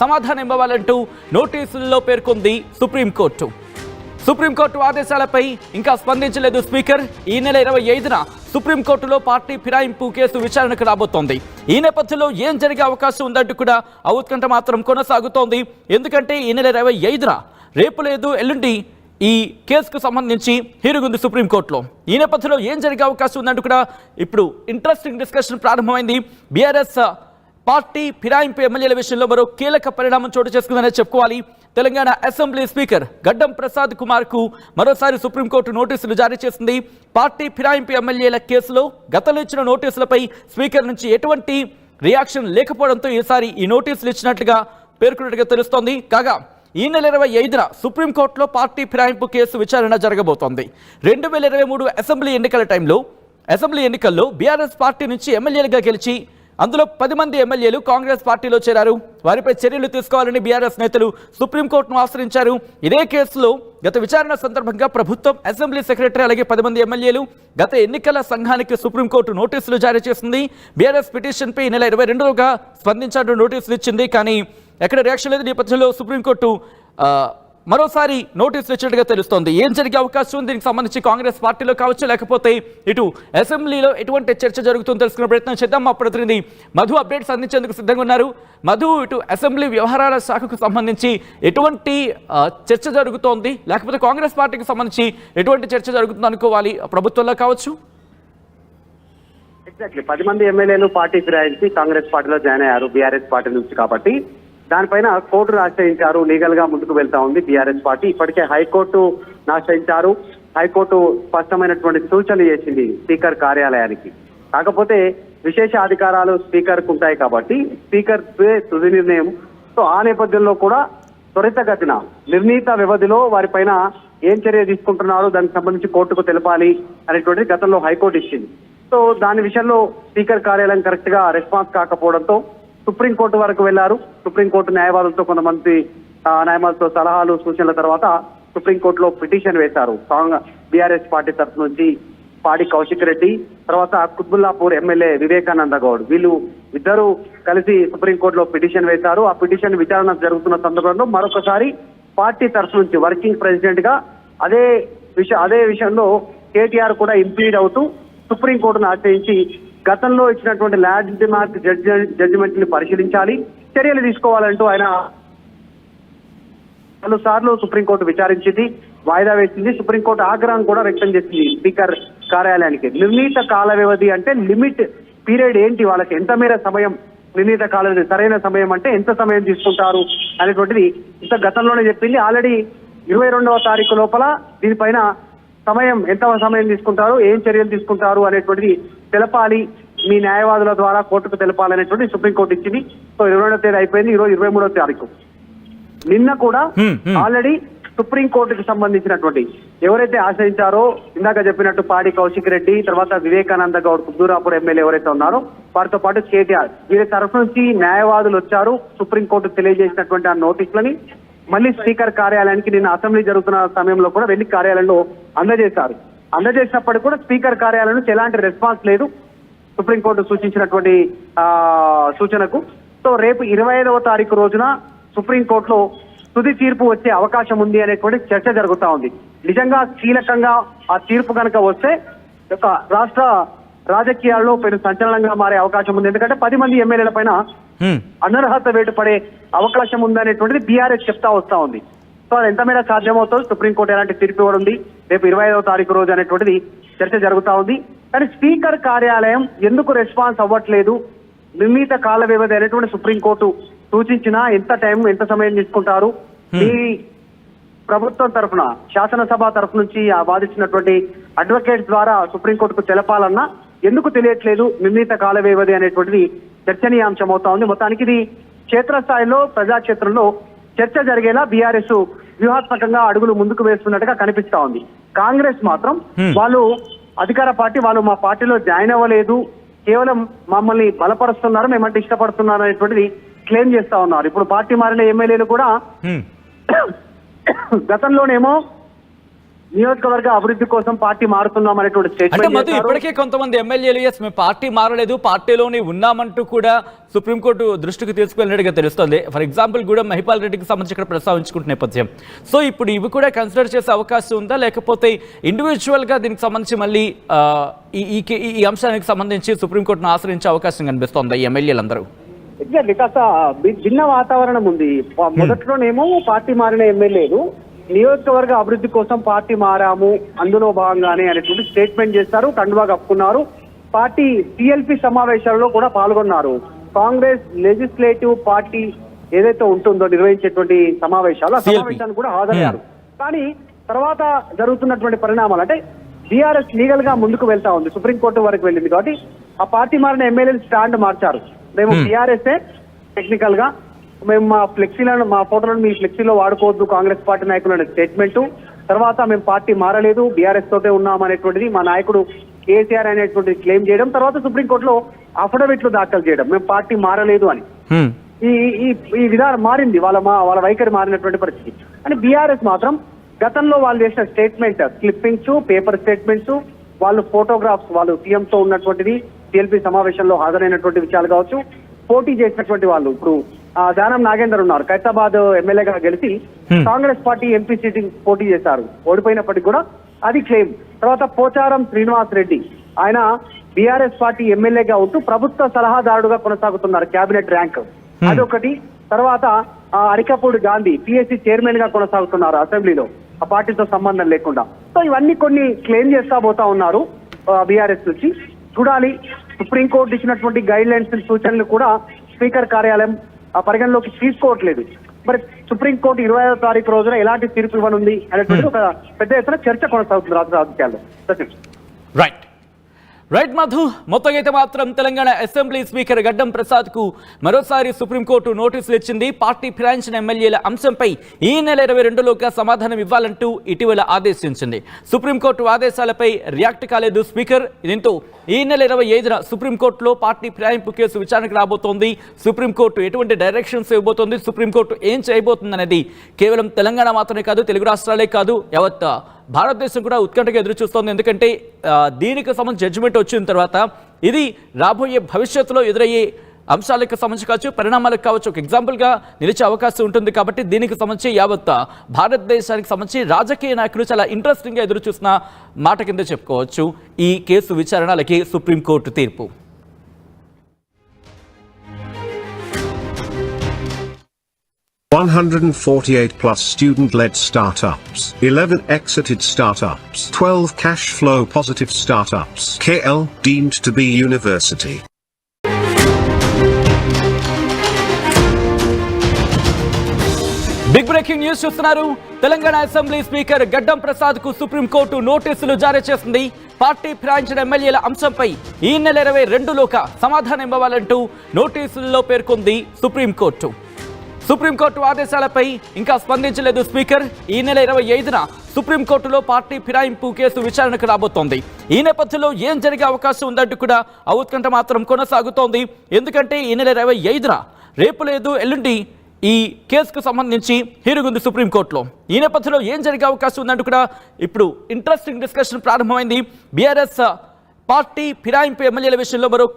సమాధానం ఇవ్వాలంటూ నోటీసుల్లో పేర్కొంది supreme court. Supreme court ఆదేశాలపై ఇంకా స్పందించలేదు స్పీకర్. ఈ నెల 25న సుప్రీంకోర్టులో పార్టీ ఫిరాయింపు కేసు విచారణకు రాబోతోంది. ఈ నేపథ్యంలో ఏం జరిగే అవకాశం ఉందంటూ కూడా ఆ ఉత్కంఠ మాత్రం కొనసాగుతోంది. ఎందుకంటే ఈ నెల 25న రేపు లేదు ఎల్లుండి ఈ కేసుకు సంబంధించి హీరింగ్ ఉంది సుప్రీంకోర్టులో. ఈ నేపథ్యంలో ఏం జరిగే అవకాశం ఉందంటూ కూడా ఇప్పుడు ఇంట్రెస్టింగ్ డిస్కషన్ ప్రారంభమైంది. బీఆర్ఎస్ పార్టీ ఫిరాయింపు ఎమ్మెల్యేల విషయంలో మరో కీలక పరిణామం చోటు చేసుకుందనే చెప్పుకోవాలి. తెలంగాణ అసెంబ్లీ స్పీకర్ గడ్డం ప్రసాద్ కుమార్ కు మరోసారి సుప్రీంకోర్టు నోటీసులు జారీ చేసింది. పార్టీ ఫిరాయింపు ఎమ్మెల్యేల కేసులో గతంలో ఇచ్చిన నోటీసులపై స్పీకర్ నుంచి ఎటువంటి రియాక్షన్ లేకపోవడంతో ఈసారి ఈ నోటీసులు ఇచ్చినట్లుగా పేర్కొన్నట్టుగా తెలుస్తోంది. కాగా ఈ నెల 25న సుప్రీంకోర్టులో పార్టీ ఫిరాయింపు కేసు విచారణ జరగబోతోంది. 2023 అసెంబ్లీ ఎన్నికల్లో బీఆర్ఎస్ పార్టీ నుంచి ఎమ్మెల్యేలుగా గెలిచి అందులో 10 మంది ఎమ్మెల్యేలు కాంగ్రెస్ పార్టీలో చేరారు. వారిపై చర్యలు తీసుకోవాలని బీఆర్ఎస్ నేతలు సుప్రీంకోర్టును ఆశ్రయించారు. ఇదే కేసులో గత విచారణ సందర్భంగా ప్రభుత్వం, అసెంబ్లీ సెక్రటరీ అలాగే 10 మంది ఎమ్మెల్యేలు గత ఎన్నికల సంఘానికి సుప్రీంకోర్టు నోటీసులు జారీ చేసింది. బీఆర్ఎస్ పిటిషన్పై ఈ నెల 22గా స్పందించాలని నోటీసులు ఇచ్చింది. కానీ ఎక్కడ రియాక్షన్ లేదు. నేపథ్యంలో సుప్రీంకోర్టు మరోసారి నోటీసులు ఇచ్చినట్టుగా తెలుస్తోంది. ఏం జరిగే అవకాశం ఉంది దీనికి సంబంధించి కాంగ్రెస్ పార్టీలో కావచ్చు, లేకపోతే ఇటు అసెంబ్లీలో ఎటువంటి చర్చ జరుగుతుందో తెలుసుకునే ప్రయత్నం చేద్దాం. మా ప్రతినిధి మధు అప్డేట్స్ అందించేందుకు సిద్ధంగా ఉన్నారు. మధు, ఇటు అసెంబ్లీ వ్యవహారాల శాఖకు సంబంధించి ఎటువంటి చర్చ జరుగుతోంది, లేకపోతే కాంగ్రెస్ పార్టీకి సంబంధించి ఎటువంటి చర్చ జరుగుతుంది అనుకోవాలి ప్రభుత్వంలో కావచ్చు? ఎగ్జాక్ట్లీ 10 మంది ఎమ్మెల్యేలు పార్టీ ఫిరాయించి కాంగ్రెస్ పార్టీలో జాయిన్ అయ్యారు బీఆర్ఎస్ పార్టీ నుంచి. కాబట్టి దానిపైన కోర్టును ఆశ్రయించారు. లీగల్ గా ముందుకు వెళ్తా ఉంది బీఆర్ఎస్ పార్టీ. ఇప్పటికే హైకోర్టు ఆశ్రయించారు. హైకోర్టు స్పష్టమైనటువంటి సూచనలు చేసింది స్పీకర్ కార్యాలయానికి. కాకపోతే విశేష అధికారాలు స్పీకర్ కు ఉంటాయి కాబట్టి స్పీకర్ తుది నిర్ణయం. సో ఆ నేపథ్యంలో కూడా త్వరితగతిన నిర్ణీత వ్యవధిలో వారిపైన ఏం చర్య తీసుకుంటున్నారో దానికి సంబంధించి కోర్టుకు తెలపాలి అనేటువంటిది గతంలో హైకోర్టు ఇచ్చింది. సో దాని విషయంలో స్పీకర్ కార్యాలయం కరెక్ట్ గా రెస్పాన్స్ కాకపోవడంతో సుప్రీంకోర్టు వరకు వెళ్లారు. సుప్రీంకోర్టు న్యాయవాదులతో కొంతమంది న్యాయవాదులతో సలహాలు సూచనల తర్వాత సుప్రీంకోర్టులో పిటిషన్ వేశారు. బీఆర్ఎస్ పార్టీ తరఫు నుంచి పాడి కౌశిక్ రెడ్డి, తర్వాత కుత్బుల్లాపూర్ ఎమ్మెల్యే వివేకానంద గౌడ్, వీళ్ళు ఇద్దరు కలిసి సుప్రీంకోర్టులో పిటిషన్ వేశారు. ఆ పిటిషన్ విచారణ జరుగుతున్న సందర్భంలో మరొకసారి పార్టీ తరఫు నుంచి వర్కింగ్ ప్రెసిడెంట్ గా అదే విషయంలో కేటీఆర్ కూడా ఇంప్లీడ్ అవుతూ సుప్రీంకోర్టును ఆశ్రయించి గతంలో ఇచ్చినటువంటి ల్యాండ్ మార్క్ జడ్జిమెంట్ ని పరిశీలించాలి, చర్యలు తీసుకోవాలంటూ ఆయన 4 సార్లు సుప్రీంకోర్టు విచారించింది, వాయిదా వేసింది. సుప్రీంకోర్టు ఆగ్రహం కూడా వ్యక్తం చేసింది స్పీకర్ కార్యాలయానికి. నిర్ణీత కాల వ్యవధి అంటే లిమిట్ పీరియడ్ ఏంటి, వాళ్ళకి ఎంత మేర సమయం, నిర్ణీత కాల వ్యవధి సరైన సమయం అంటే ఎంత సమయం తీసుకుంటారు అనేటువంటిది ఇంత గతంలోనే చెప్పింది. ఆల్రెడీ 22వ తారీఖు లోపల దీనిపైన ఎంత సమయం తీసుకుంటారు, ఏం చర్యలు తీసుకుంటారు అనేటువంటిది తెలపాలి, మీ న్యాయవాదుల ద్వారా కోర్టుకు తెలపాలనేటువంటి సుప్రీంకోర్టు ఇచ్చింది. సో 22వ తేదీ అయిపోయింది. ఈరోజు 23వ తారీఖు. నిన్న కూడా ఆల్రెడీ సుప్రీంకోర్టుకు సంబంధించినటువంటి ఎవరైతే ఆశ్రయించారో ఇందాక చెప్పినట్టు పాడి కౌశిక్ రెడ్డి, తర్వాత వివేకానంద గౌడ్ కుద్దూరాపూర్ ఎమ్మెల్యే ఎవరైతే ఉన్నారో వారితో పాటు కేటీఆర్, వీరి తరఫు నుంచి న్యాయవాదులు వచ్చారు. సుప్రీంకోర్టు తెలియజేసినటువంటి ఆ నోటీసులని మళ్ళీ స్పీకర్ కార్యాలయానికి నిన్న అసెంబ్లీ జరుగుతున్న సమయంలో కూడా వెళ్లి కార్యాలయంలో అందజేశారు. అందజేసినప్పటికీ కూడా స్పీకర్ కార్యాలయం నుంచి ఎలాంటి రెస్పాన్స్ లేదు సుప్రీంకోర్టు సూచించినటువంటి సూచనకు. సో రేపు 25వ తారీఖు రోజున సుప్రీంకోర్టులో తుది తీర్పు వచ్చే అవకాశం ఉంది అనేటువంటి చర్చ జరుగుతా ఉంది. నిజంగా కీలకంగా ఆ తీర్పు కనుక వస్తే రాష్ట్ర రాజకీయాల్లో పెను సంచలనంగా మారే అవకాశం ఉంది. ఎందుకంటే 10 మంది ఎమ్మెల్యేల పైన అనర్హత వేటు పడే అవకాశం ఉందనేటువంటిది బీఆర్ఎస్ చెప్తా వస్తా ఉంది. సో అది ఎంత మేర సాధ్యమవుతుంది, సుప్రీంకోర్టు ఎలాంటి తీర్పు ఇవ్వడం ఉంది రేపు 25వ తారీఖు రోజు అనేటువంటిది చర్చ జరుగుతా ఉంది. కానీ స్పీకర్ కార్యాలయం ఎందుకు రెస్పాన్స్ అవ్వట్లేదు, నిర్ణీత కాల వ్యవధి అనేటువంటి సుప్రీంకోర్టు సూచించినా ఎంత సమయం తీసుకుంటారు, ఈ ప్రభుత్వం తరఫున శాసనసభ తరఫు నుంచి వాదించినటువంటి అడ్వకేట్స్ ద్వారా సుప్రీంకోర్టుకు తెలపాలన్నా ఎందుకు తెలియట్లేదు నిర్ణీత కాల వ్యవధి అనేటువంటిది చర్చనీయాంశం అవుతా ఉంది. మొత్తానికి ఇది క్షేత్రస్థాయిలో ప్రజాక్షేత్రంలో చర్చ జరిగేలా బీఆర్ఎస్ వ్యూహాత్మకంగా అడుగులు ముందుకు వేస్తున్నట్టుగా కనిపిస్తా ఉంది. కాంగ్రెస్ మాత్రం వాళ్ళు అధికార పార్టీ, వాళ్ళు మా పార్టీలో జాయిన్ అవ్వలేదు, కేవలం మమ్మల్ని బలపరుస్తున్నారు, మేమంటే ఇష్టపడుతున్నారు అనేటువంటిది క్లెయిమ్ చేస్తా ఉన్నారు. ఇప్పుడు పార్టీ మారిన ఎమ్మెల్యేలు కూడా గతంలోనేమో నియోజకవర్గ అభివృద్ధి కోసం పార్టీ మారుతున్నాం అనేటువంటి అంటే స్టేట్మెంట్ మధు చేశారు. ఇప్పటికే కొంతమంది ఎమ్మెల్యేలు ఎస్ మేము పార్టీ మారలేదు, పార్టీలోనే ఉన్నామంటూ కూడా సుప్రీంకోర్టు దృష్టికి తీసుకువెళ్ళినట్టుగా తెలుస్తోంది. ఫర్ ఎగ్జాంపుల్ కూడా మహిపాల్ రెడ్డికి సంబంధించి ఇక్కడ ప్రస్తావించుకుంటున్న నేపథ్యం. సో ఇప్పుడు ఇవి కూడా కన్సిడర్ చేసే అవకాశం ఉందా, లేకపోతే ఇండివిజువల్ గా దీనికి సంబంధించి మళ్ళీ ఈ అంశానికి సంబంధించి సుప్రీంకోర్టును ఆశ్రయించే అవకాశం కనిపిస్తోంది ఈ ఎమ్మెల్యేలందరూ? ఎగ్జాక్ట్లీ కాస్త భిన్న వాతావరణం ఉంది. మొదట్లోనేమో పార్టీ మారిన ఎమ్మెల్యేలు నియోజకవర్గ అభివృద్ధి కోసం పార్టీ మారాము అందులో భాగంగానే అనేటువంటి స్టేట్మెంట్ చేస్తారు, కండువా కప్పుకున్నారు. పార్టీ టిఎల్పి సమావేశాలలో కూడా పాల్గొన్నారు. కాంగ్రెస్ లెజిస్లేటివ్ పార్టీ ఏదైతే ఉంటుందో నిర్వహించేటువంటి సమావేశాలు, ఆ సమావేశానికి కూడా హాజరయ్యారు. కానీ తర్వాత జరుగుతున్నటువంటి పరిణామాలు అంటే బీఆర్ఎస్ లీగల్ గా ముందుకు వెళ్తా ఉంది, సుప్రీంకోర్టు వరకు వెళ్ళింది. కాబట్టి ఆ పార్టీ మారిన ఎమ్మెల్యేలు స్టాండ్ మార్చారు. మేము బీఆర్ఎస్ టెక్నికల్ గా మేము మా ఫ్లెక్సీలను, మా ఫోటోలను మీ ఫ్లెక్సీలో వాడుకోవద్దు కాంగ్రెస్ పార్టీ నాయకులు అనే స్టేట్మెంట్. తర్వాత మేము పార్టీ మారలేదు, బీఆర్ఎస్ తోటే ఉన్నాం అనేటువంటిది మా నాయకుడు కేసీఆర్ అనేటువంటి క్లెయిమ్ చేయడం. తర్వాత సుప్రీంకోర్టులో అఫిడవిట్లు దాఖలు చేయడం మేము పార్టీ మారలేదు అని. ఈ విధానం మారింది, వాళ్ళ వైఖరి మారినటువంటి పరిస్థితి. అని బీఆర్ఎస్ మాత్రం గతంలో వాళ్ళు చేసిన స్టేట్మెంట్ క్లిప్పింగ్స్, పేపర్ స్టేట్మెంట్స్, వాళ్ళు ఫోటోగ్రాఫ్స్, వాళ్ళు సీఎం తో ఉన్నటువంటిది, టీఎల్పీ సమావేశంలో హాజరైనటువంటి విషయాలు కావచ్చు, పోటీ చేసినటువంటి వాళ్ళు ఇప్పుడు దానం నాగేందర్ ఉన్నారు, ఖైరతాబాద్ ఎమ్మెల్యేగా గెలిచి కాంగ్రెస్ పార్టీ ఎంపీ సీటింగ్ పోటీ చేశారు, ఓడిపోయినప్పటికీ కూడా అది క్లెయిమ్. తర్వాత పోచారం శ్రీనివాస్ రెడ్డి, ఆయన బీఆర్ఎస్ పార్టీ ఎమ్మెల్యేగా ఉంటూ ప్రభుత్వ సలహాదారుడుగా కొనసాగుతున్నారు, క్యాబినెట్ ర్యాంక్ అదొకటి. తర్వాత అరికపూడి గాంధీ పిఎస్సి చైర్మన్ గా కొనసాగుతున్నారు అసెంబ్లీలో, ఆ పార్టీతో సంబంధం లేకుండా. సో ఇవన్నీ కొన్ని క్లెయిమ్ చేస్తా పోతా ఉన్నారు బీఆర్ఎస్ నుంచి. చూడాలి, సుప్రీంకోర్టు ఇచ్చినటువంటి గైడ్ లైన్స్ సూచనలు కూడా స్పీకర్ కార్యాలయం పరిగణలోకి తీసుకోవట్లేదు. మరి సుప్రీంకోర్టు 25వ తారీఖు రోజున ఎలాంటి తీర్పు ఇవ్వనుంది అనేటువంటి ఒక పెద్ద ఎత్తున చర్చ కొనసాగుతుంది రాజకీయాల్లో. రైట్ మధు, మొత్తం అయితే మాత్రం తెలంగాణ అసెంబ్లీ స్పీకర్ గడ్డం ప్రసాద్ కు మరోసారి సుప్రీంకోర్టు నోటీసులు ఇచ్చింది. పార్టీ ఫిరాయించిన ఎమ్మెల్యేల అంశంపై ఈ నెల 22లోగా సమాధానం ఇవ్వాలంటూ ఇటీవల ఆదేశించింది. సుప్రీంకోర్టు ఆదేశాలపై రియాక్ట్ కాలేదు స్పీకర్. దీంతో ఈ నెల 25న సుప్రీంకోర్టులో పార్టీ ఫిరాయింపు కేసు విచారణకు రాబోతోంది. సుప్రీంకోర్టు ఎటువంటి డైరెక్షన్స్ ఇవ్వబోతోంది, సుప్రీంకోర్టు ఏం చేయబోతుంది అనేది కేవలం తెలంగాణ మాత్రమే కాదు, తెలుగు రాష్ట్రాలే కాదు, యావత్ భారతదేశం కూడా ఉత్కంఠగా ఎదురు చూస్తోంది. ఎందుకంటే దీనికి సంబంధించి జడ్జిమెంట్ వచ్చిన తర్వాత ఇది రాబోయే భవిష్యత్తులో ఎదురయ్యే అంశాలకు సంబంధించి కావచ్చు, పరిణామాలకు కావచ్చు, ఒక ఎగ్జాంపుల్గా నిలిచే అవకాశం ఉంటుంది. కాబట్టి దీనికి సంబంధించి యావత్ భారతదేశానికి సంబంధించి రాజకీయ నాయకులు చాలా ఇంట్రెస్టింగ్గా ఎదురు చూసిన మాట కింద చెప్పుకోవచ్చు ఈ కేసు విచారణ, అలాగే సుప్రీంకోర్టు తీర్పు. 148 plus student-led startups, 11 exited startups, 12 cash flow positive startups, KL deemed to be university. Big breaking news చూస్తున్నారు. తెలంగాణ అసెంబ్లీ స్పీకర్ గడ్డం ప్రసాద్ కు సుప్రీంకోర్టు నోటీసులు జారీ చేసింది. పార్టీ ఫిరాయించిన ఎమ్మెల్యేల అంశంపై ఈ నెల 22లోగా సమాధానం ఇవ్వాలంటూ నోటీసుల్లో పేర్కొంది సుప్రీంకోర్టు. సుప్రీంకోర్టు ఆదేశాలపై ఇంకా స్పందించలేదు స్పీకర్. ఈ నెల 25న సుప్రీంకోర్టులో పార్టీ ఫిరాయింపు కేసు విచారణకు రాబోతోంది. ఈ నేపథ్యంలో ఏం జరిగే అవకాశం ఉందంటూ కూడా ఆ ఉత్కంఠ మాత్రం కొనసాగుతోంది. ఎందుకంటే ఈ నెల 25న రేపు లేదు ఎల్లుండి ఈ కేసుకు సంబంధించి హీరింగ్ ఉంది సుప్రీంకోర్టులో. ఈ నేపథ్యంలో ఏం జరిగే అవకాశం ఉందంటూ కూడా ఇప్పుడు ఇంట్రెస్టింగ్ డిస్కషన్ ప్రారంభమైంది. బీఆర్ఎస్ పార్టీ ఫిరాయింపు ఎమ్మెల్యేల విషయంలో మరో